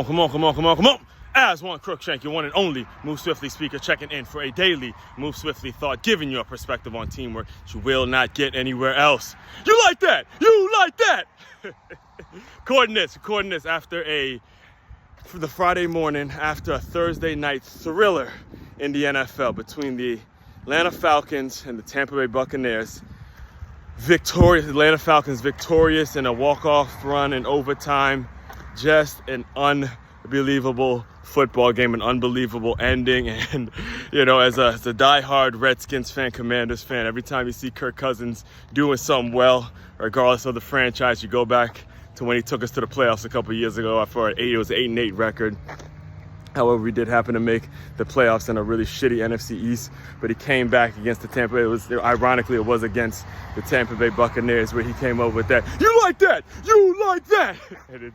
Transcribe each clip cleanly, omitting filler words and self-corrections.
Come on. Aswand, Cruickshank, your one and only Move Swiftly speaker, checking in for a daily Move Swiftly thought, giving you a perspective on teamwork you will not get anywhere else. You like that? Recording this after the Friday morning, after a Thursday night thriller in the NFL between the Atlanta Falcons and the Tampa Bay Buccaneers. Atlanta Falcons victorious in a walk-off run in overtime. Just an unbelievable football game, an unbelievable ending. And, as a diehard Redskins fan, Commanders fan, every time you see Kirk Cousins doing something well, regardless of the franchise, you go back to when he took us to the playoffs a couple years ago. It was an 8-8 record. However, we did happen to make the playoffs in a really shitty NFC East, but he came back against the Tampa Bay. Ironically, it was against the Tampa Bay Buccaneers where he came up with that. You like that? And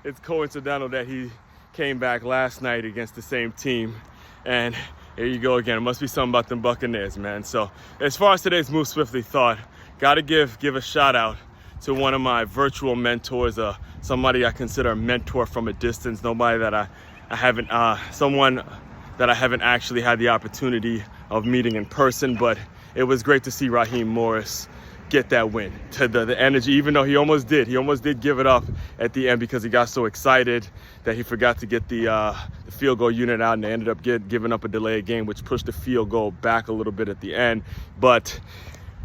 it's coincidental that he came back last night against the same team. And here you go again. It must be something about them Buccaneers, man. So as far as today's Move Swiftly thought, got to give a shout out to one of my virtual mentors, somebody I consider a mentor from a distance, nobody that someone that I haven't actually had the opportunity of meeting in person, but it was great to see Raheem Morris get that win. To the energy, even though he almost did give it up at the end because he got so excited that he forgot to get the field goal unit out, and they ended up giving up a delayed game, which pushed the field goal back a little bit at the end. But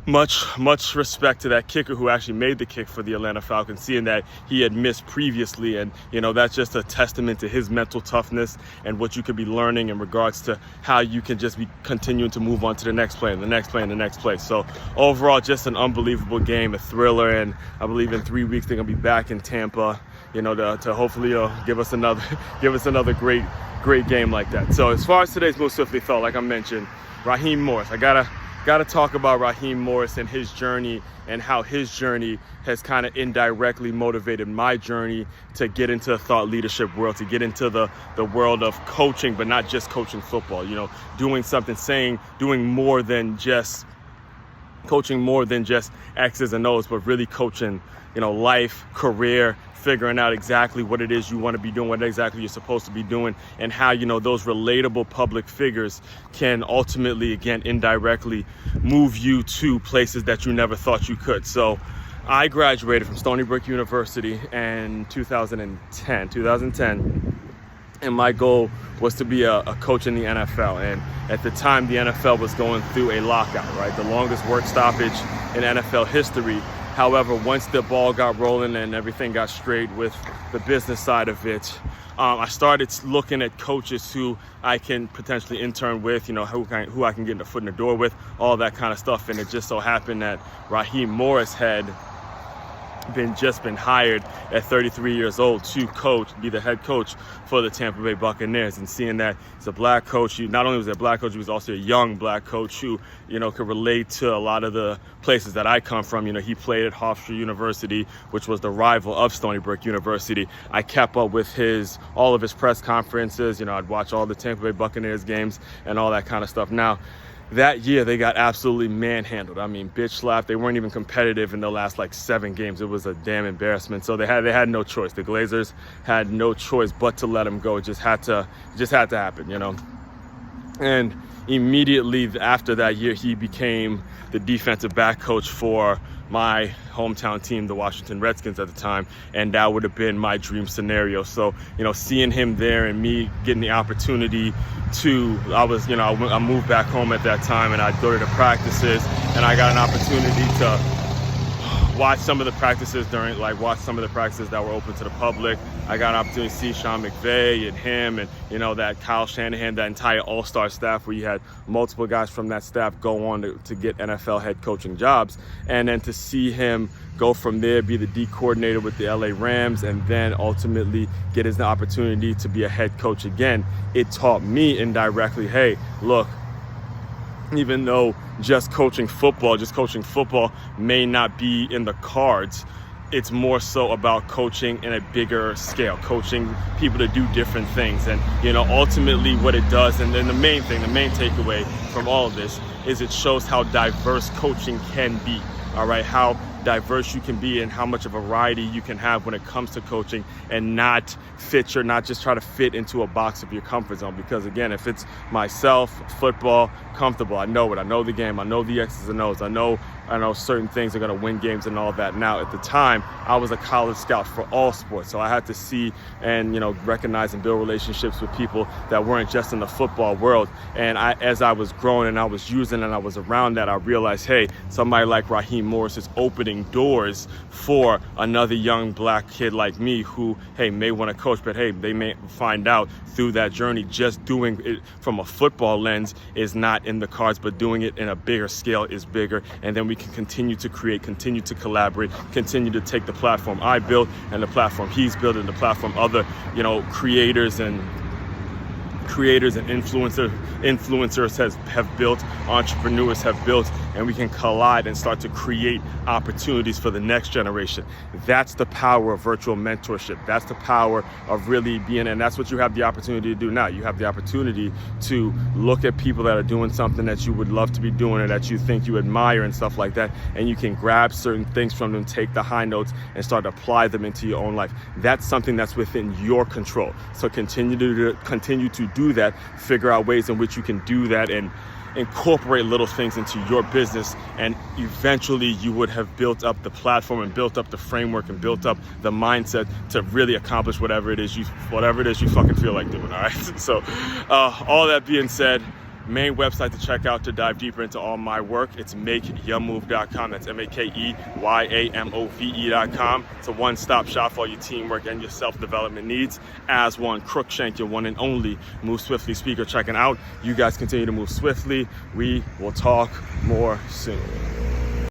much respect to that kicker who actually made the kick for the Atlanta Falcons, seeing that he had missed previously. And, that's just a testament to his mental toughness and what you could be learning in regards to how you can just be continuing to move on to the next play and the next play and the next play. So overall, just an unbelievable game, a thriller. And I believe in 3 weeks, they're going to be back in Tampa, to hopefully give us another great game like that. So as far as today's Most Swiftly thought, like I mentioned, Raheem Morris, I got to talk about Raheem Morris and his journey, and how his journey has kind of indirectly motivated my journey to get into the thought leadership world, to get into the world of coaching, but not just coaching football, doing more than just coaching more than just X's and O's, but really coaching, life, career, figuring out exactly what it is you want to be doing, what exactly you're supposed to be doing, and how, those relatable public figures can ultimately, again, indirectly move you to places that you never thought you could. So I graduated from Stony Brook University in 2010. And my goal was to be a coach in the NFL. And at the time, the NFL was going through a lockout, right? The longest work stoppage in NFL history. However, once the ball got rolling and everything got straight with the business side of it, I started looking at coaches who I can potentially intern with, who I can get the foot in the door with, all that kind of stuff. And it just so happened that Raheem Morris had just been hired at 33 years old to be the head coach for the Tampa Bay Buccaneers. And seeing that he's a black coach, not only was he a black coach, he was also a young black coach who, could relate to a lot of the places that I come from. He played at Hofstra University, which was the rival of Stony Brook University. I kept up with all of his press conferences. I'd watch all the Tampa Bay Buccaneers games and all that kind of stuff. Now, that year, they got absolutely manhandled. I mean, bitch slapped. They weren't even competitive in the last 7 games. It was a damn embarrassment. So they had no choice. The Glazers had no choice but to let him go. It just had to happen, And immediately after that year, he became the defensive back coach for my hometown team, the Washington Redskins at the time, and that would have been my dream scenario. So, seeing him there and me getting the opportunity I moved back home at that time, and I'd go to the practices, and I got an opportunity to watch some of the practices that were open to the public. I got an opportunity to see Sean McVay and him and, that Kyle Shanahan, that entire all-star staff where you had multiple guys from that staff go on to get NFL head coaching jobs. And then to see him go from there, be the D coordinator with the LA Rams, and then ultimately get his opportunity to be a head coach again. It taught me indirectly, hey, look, even though just coaching football may not be in the cards, it's more so about coaching in a bigger scale, coaching people to do different things. And, ultimately what it does, and then the main takeaway from all of this is it shows how diverse coaching can be. All right, how diverse you can be and how much of a variety you can have when it comes to coaching, and not just try to fit into a box of your comfort zone. Because again, if it's myself, football, comfortable, I know it, I know the game, I know the X's and O's, I know certain things are going to win games and all that. Now, at the time, I was a college scout for all sports, so I had to see and recognize and build relationships with people that weren't just in the football world. And as I was growing and I was using and I was around that, I realized, hey, somebody like Raheem Morris is opening doors for another young black kid like me who, hey, may want to coach, but hey, they may find out through that journey just doing it from a football lens is not in the cards, but doing it in a bigger scale is bigger. And then we can continue to create, continue to collaborate, continue to take the platform I built and the platform he's built and the platform other creators and influencers have built, entrepreneurs have built, and we can collide and start to create opportunities for the next generation. That's the power of virtual mentorship. That's the power of really being, and that's what you have the opportunity to do now. You have the opportunity to look at people that are doing something that you would love to be doing or that you think you admire and stuff like that, and you can grab certain things from them, take the high notes, and start to apply them into your own life. That's something that's within your control. So continue to do that, figure out ways in which you can do that and incorporate little things into your business, and eventually you would have built up the platform and built up the framework and built up the mindset to really accomplish whatever it is you fucking feel like doing. All right. So all that being said, main website to check out to dive deeper into all my work, it's makeyourmove.com. That's MakeYamove.com. It's a one-stop shop for all your teamwork and your self-development needs. Aswand, Cruickshank, your one and only Move Swiftly speaker, checking out. You guys continue to move swiftly. We will talk more soon.